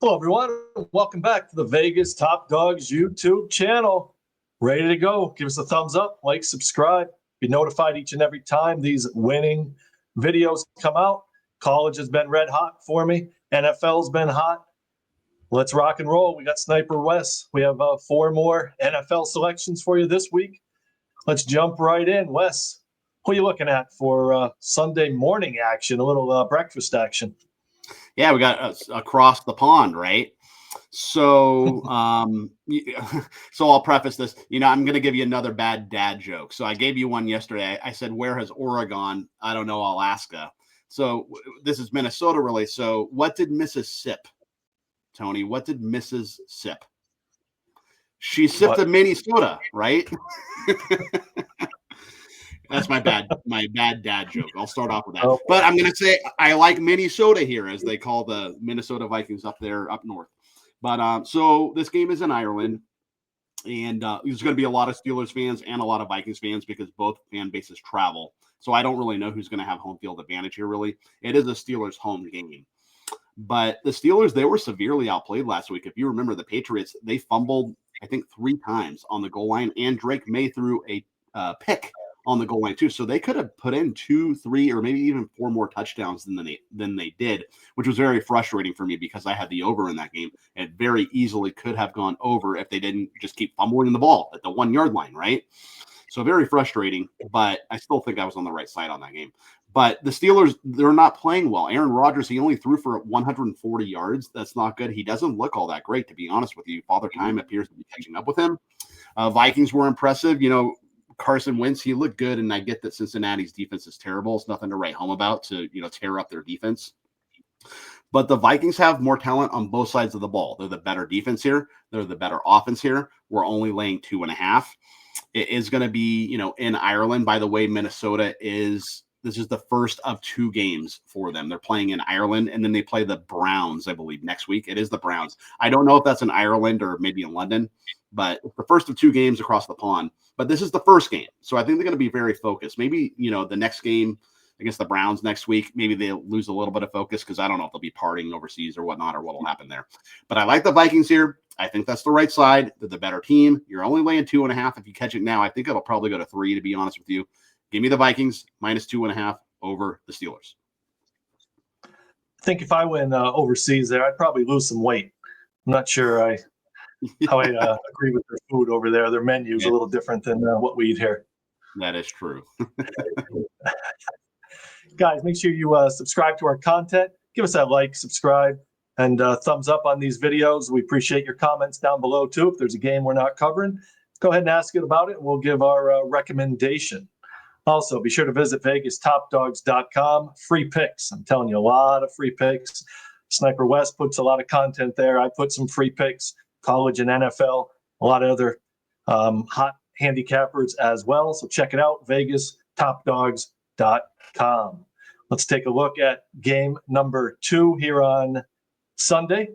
Hello, everyone. Welcome back to the Vegas Top Dogs YouTube channel. Ready to go. Give us a thumbs up, like, subscribe. Be notified each and every time these winning videos come out. College has been red hot for me. NFL's been hot. Let's rock and roll. We got Sniper Wes. We have 4 more NFL selections for you this week. Let's jump right in. Wes, who are you looking at for Sunday morning action, a little breakfast action? Yeah, we got across the pond, right? So, so I'll preface this. I'm going to give you another bad dad joke. So I gave you one yesterday. I said, "Where has Oregon?" I don't know, Alaska. So this is Minnesota, really. So what did Mrs. Sip, Tony? What did Mrs. Sip? She sipped a mini soda, right? That's my bad dad joke. I'll start off with that. Oh. But I'm going to say I like Minnesota here, as they call the Minnesota Vikings up north. But so this game is in Ireland, and there's going to be a lot of Steelers fans and a lot of Vikings fans because both fan bases travel. So I don't really know who's going to have home field advantage here, really. It is a Steelers home game. But the Steelers, they were severely outplayed last week. If you remember, the Patriots, they fumbled, I think, 3 times on the goal line, and Drake May threw a pick on the goal line too. So they could have put in 2, 3, or maybe even 4 more touchdowns than they did, which was very frustrating for me because I had the over in that game. It very easily could have gone over if they didn't just keep fumbling the ball at the 1-yard line, right? So very frustrating, but I still think I was on the right side on that game. But the Steelers, they're not playing well. Aaron Rodgers, he only threw for 140 yards. That's not good. He doesn't look all that great, to be honest with you. Father Time appears to be catching up with him. Vikings were impressive. Carson Wentz, he looked good, and I get that Cincinnati's defense is terrible. It's nothing to write home about to, tear up their defense. But the Vikings have more talent on both sides of the ball. They're the better defense here. They're the better offense here. We're only laying 2.5. It is going to be, in Ireland. By the way, Minnesota this is the first of 2 games for them. They're playing in Ireland, and then they play the Browns, I believe, next week. It is the Browns. I don't know if that's in Ireland or maybe in London, but the first of 2 games across the pond. But this is the first game. So I think they're going to be very focused. Maybe, the next game against the Browns next week, maybe they'll lose a little bit of focus because I don't know if they'll be partying overseas or whatnot or what will happen there. But I like the Vikings here. I think that's the right side. They're the better team. You're only laying 2.5. If you catch it now, I think it'll probably go to 3, to be honest with you. Give me the Vikings minus 2.5 over the Steelers. I think if I went overseas there, I'd probably lose some weight. I'm not sure how I agree with their food over there. Their menu is a little different than what we eat here. That is true. Guys, make sure you subscribe to our content. Give us that like, subscribe, and thumbs up on these videos. We appreciate your comments down below, too. If there's a game we're not covering, go ahead and ask it about it, and we'll give our recommendation. Also, be sure to visit VegasTopDogs.com. Free picks. I'm telling you, a lot of free picks. Sniper Wes puts a lot of content there. I put some free picks, college and NFL, a lot of other hot handicappers as well. So check it out, VegasTopDogs.com. Let's take a look at game number 2 here on Sunday.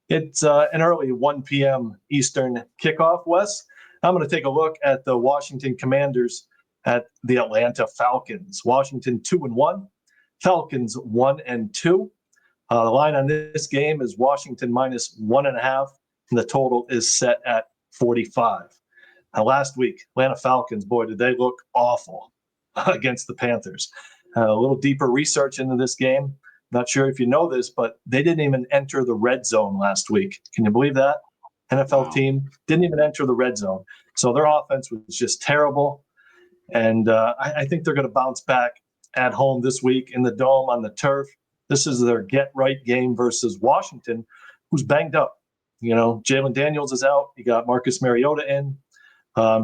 It's an early 1 p.m. Eastern kickoff, Wes. I'm going to take a look at the Washington Commanders at the Atlanta Falcons. Washington 2-1, Falcons 1-2. The line on this game is Washington minus 1.5, and the total is set at 45. Now, last week, Atlanta Falcons, boy, did they look awful against the Panthers. A little deeper research into this game. Not sure if you know this, but they didn't even enter the red zone last week. Can you believe that? NFL team didn't even enter the red zone. So their offense was just terrible. And I think they're going to bounce back at home this week in the Dome on the turf. This is their get-right game versus Washington, who's banged up. Jalen Daniels is out. You got Marcus Mariota in.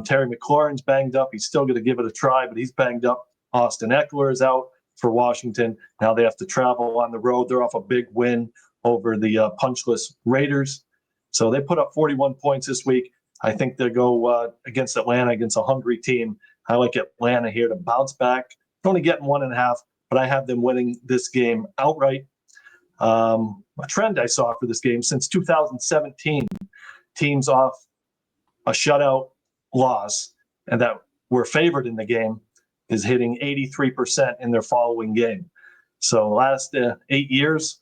Terry McLaurin's banged up. He's still going to give it a try, but he's banged up. Austin Eckler is out for Washington. Now they have to travel on the road. They're off a big win over the punchless Raiders. So they put up 41 points this week. I think they'll go against Atlanta, against a hungry team. I like Atlanta here to bounce back. Only getting 1.5, but I have them winning this game outright. A trend I saw for this game since 2017, teams off a shutout loss and that were favored in the game is hitting 83% in their following game. So last 8 years,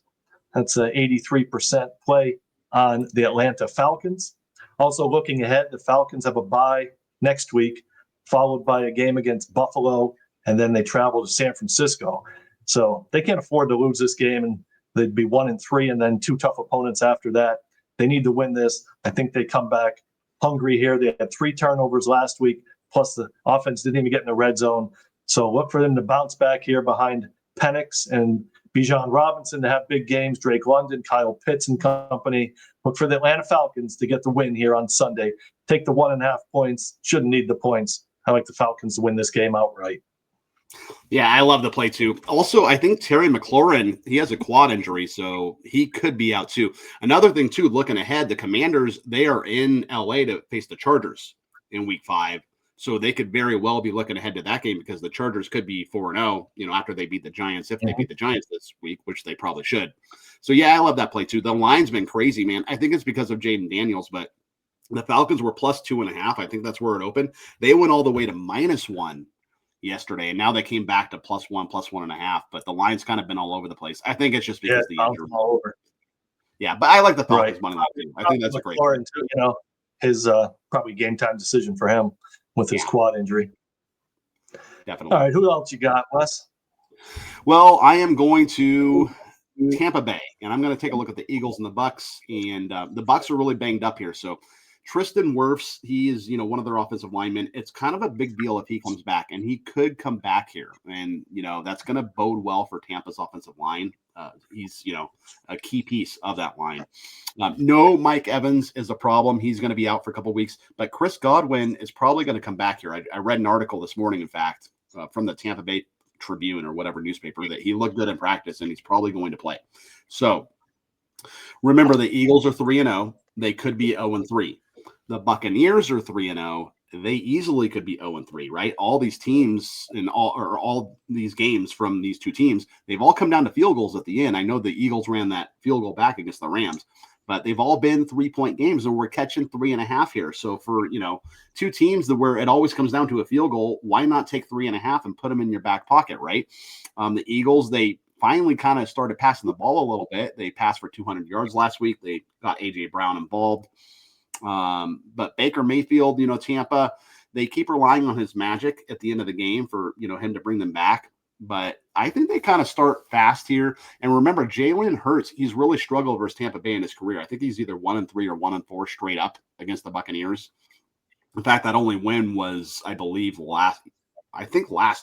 that's a 83% play on the Atlanta Falcons. Also looking ahead, the Falcons have a bye next week, followed by a game against Buffalo, and then they travel to San Francisco. So they can't afford to lose this game, and they'd be 1-3, and then 2 tough opponents after that. They need to win this. I think they come back hungry here. They had 3 turnovers last week, plus the offense didn't even get in the red zone. So look for them to bounce back here behind Penix and Bijan Robinson to have big games, Drake London, Kyle Pitts and company. Look for the Atlanta Falcons to get the win here on Sunday. Take the 1.5 points. Shouldn't need the points. I like the Falcons to win this game outright. Yeah, I love the play too. Also, I think Terry McLaurin, he has a quad injury, so he could be out too. Another thing too, looking ahead, the Commanders, they are in LA to face the Chargers in week 5. So they could very well be looking ahead to that game because the Chargers could be 4-0, after they beat the Giants, if they beat the Giants this week, which they probably should. So yeah, I love that play too. The line's been crazy, man. I think it's because of Jaden Daniels, but the Falcons were plus 2.5. I think that's where it opened. They went all the way to -1 yesterday, and now they came back to +1, +1.5. But the line's kind of been all over the place. I think it's just because the injury. All over. Yeah, but I like the Falcons money line too. I think that's a great. Too, his probably game time decision for him with his quad injury. Definitely. All right, who else you got, Wes? Well, I am going to Tampa Bay, and I'm going to take a look at the Eagles and the Bucks, and the Bucks are really banged up here. So Tristan Wirfs, he is, one of their offensive linemen. It's kind of a big deal if he comes back, and he could come back here, and that's going to bode well for Tampa's offensive line. He's, a key piece of that line. No, Mike Evans is a problem. He's going to be out for a couple of weeks, but Chris Godwin is probably going to come back here. I read an article this morning, in fact, from the Tampa Bay Tribune or whatever newspaper, that he looked good in practice and he's probably going to play. So remember, the Eagles are 3-0. They could be 0-3. The Buccaneers are 3-0. They easily could be 0-3, right? All these teams and all these games from these two teams, they've all come down to field goals at the end. I know the Eagles ran that field goal back against the Rams, but they've all been 3-point games, and we're catching 3.5 here. So for, two teams where it always comes down to a field goal, why not take 3.5 and put them in your back pocket, right? The Eagles, they finally kind of started passing the ball a little bit. They passed for 200 yards last week. They got A.J. Brown involved. But Baker Mayfield, Tampa, they keep relying on his magic at the end of the game for, him to bring them back. But I think they kind of start fast here. And remember, Jalen Hurts, he's really struggled versus Tampa Bay in his career. I think he's either 1-3 or 1-4 straight up against the Buccaneers. In fact, that only win was, I believe, last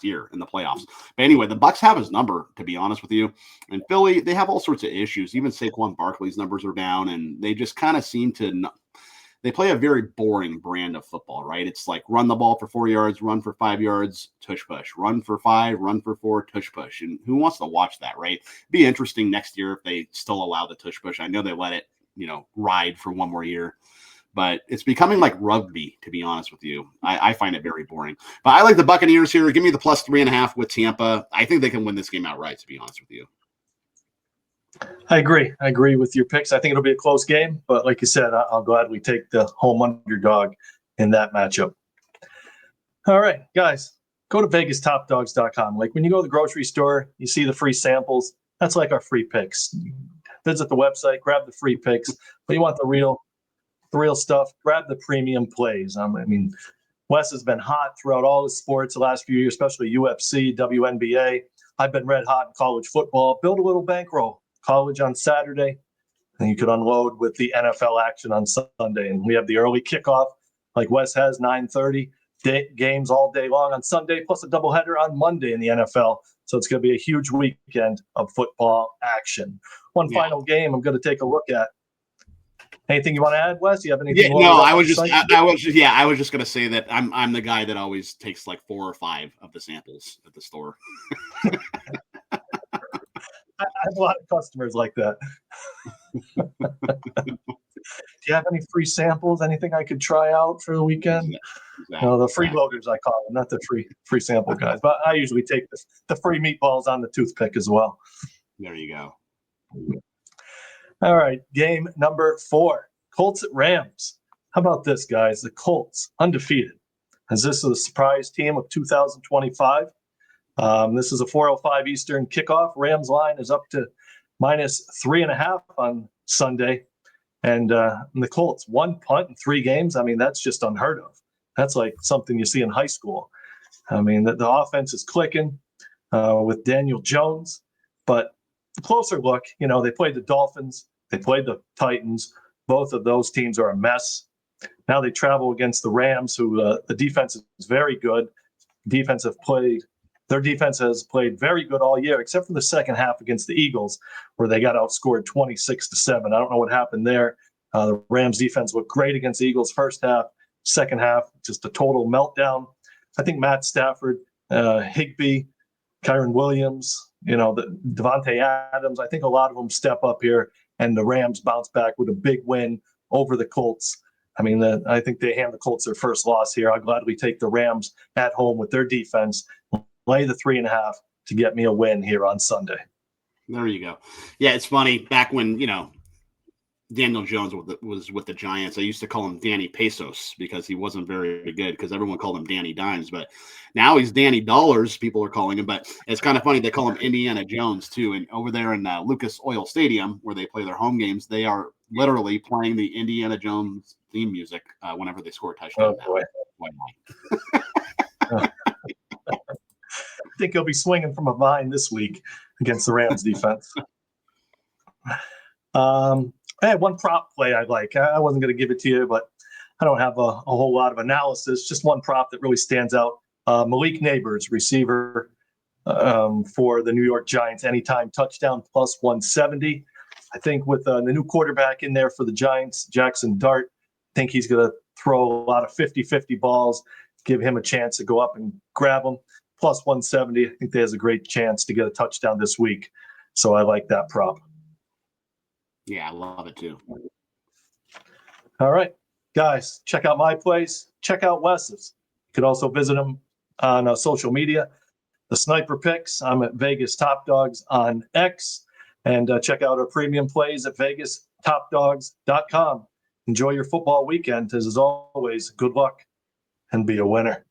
year in the playoffs. But anyway, the Bucs have his number, to be honest with you. And Philly, they have all sorts of issues. Even Saquon Barkley's numbers are down, and they just kind of seem to they play a very boring brand of football, right? It's like run the ball for 4 yards, run for 5 yards, tush push, run for 5, run for 4, tush push. And who wants to watch that, right? Be interesting next year if they still allow the tush push. I know they let it, ride for one more year, but it's becoming like rugby, to be honest with you. I find it very boring. But I like the Buccaneers here. Give me the plus 3.5 with Tampa. I think they can win this game outright, to be honest with you. I agree with your picks. I think it'll be a close game, but like you said, I'll gladly take the home underdog in that matchup. All right, guys, go to VegasTopDogs.com. Like when you go to the grocery store, you see the free samples. That's like our free picks. Visit the website, grab the free picks. But you want the real stuff, grab the premium plays. Wes has been hot throughout all the sports the last few years, especially UFC, WNBA. I've been red hot in college football. Build a little bankroll. College on Saturday, and you could unload with the NFL action on Sunday. And we have the early kickoff, like Wes has, 9:30 games all day long on Sunday, plus a doubleheader on Monday in the NFL. So it's going to be a huge weekend of football action. One final game I'm going to take a look at. Anything you want to add, Wes? You have anything? Yeah, no, I was just going to say that I'm the guy that always takes like 4 or 5 of the samples at the store. I have a lot of customers like that. Do you have any free samples? Anything I could try out for the weekend? Exactly. No, the freeloaders I call them, not the free sample guys. But I usually take the free meatballs on the toothpick as well. There you go. All right, game number 4, Colts at Rams. How about this, guys? The Colts, undefeated. As this is a surprise team of 2025. This is a 4:05 Eastern kickoff. Rams line is up to -3.5 on Sunday. And the Colts, 1 punt in 3 games. I mean, that's just unheard of. That's like something you see in high school. I mean, the offense is clicking with Daniel Jones. But the closer look, they played the Dolphins. They played the Titans. Both of those teams are a mess. Now they travel against the Rams, who the defense is very good. Their defense has played very good all year, except for the second half against the Eagles, where they got outscored 26-7. I don't know what happened there. The Rams defense looked great against the Eagles first half. Second half, just a total meltdown. I think Matt Stafford, Higbee, Kyron Williams, Devontae Adams, I think a lot of them step up here, and the Rams bounce back with a big win over the Colts. I mean, I think they hand the Colts their first loss here. I'll gladly take the Rams at home with their defense, lay the 3.5 to get me a win here on Sunday. There you go. Yeah, it's funny. Back when, Daniel Jones was with the Giants, I used to call him Danny Pesos because he wasn't very good because everyone called him Danny Dimes. But now he's Danny Dollars, people are calling him. But it's kind of funny they call him Indiana Jones, too. And over there in Lucas Oil Stadium, where they play their home games, they are literally playing the Indiana Jones theme music whenever they score a touchdown. Oh, boy. I think he'll be swinging from a vine this week against the Rams defense. I had one prop play I like. I wasn't going to give it to you, but I don't have a whole lot of analysis. Just one prop that really stands out. Malik Neighbors, receiver for the New York Giants, anytime touchdown plus 170. I think with the new quarterback in there for the Giants, Jackson Dart, I think he's going to throw a lot of 50-50 balls, give him a chance to go up and grab them. Plus 170, I think there's a great chance to get a touchdown this week. So I like that prop. Yeah, I love it too. All right, guys, check out my place. Check out Wes's. You could also visit him on social media. The Sniper Picks, I'm at VegasTopDogs on X. And check out our premium plays at VegasTopDogs.com. Enjoy your football weekend. As always, good luck and be a winner.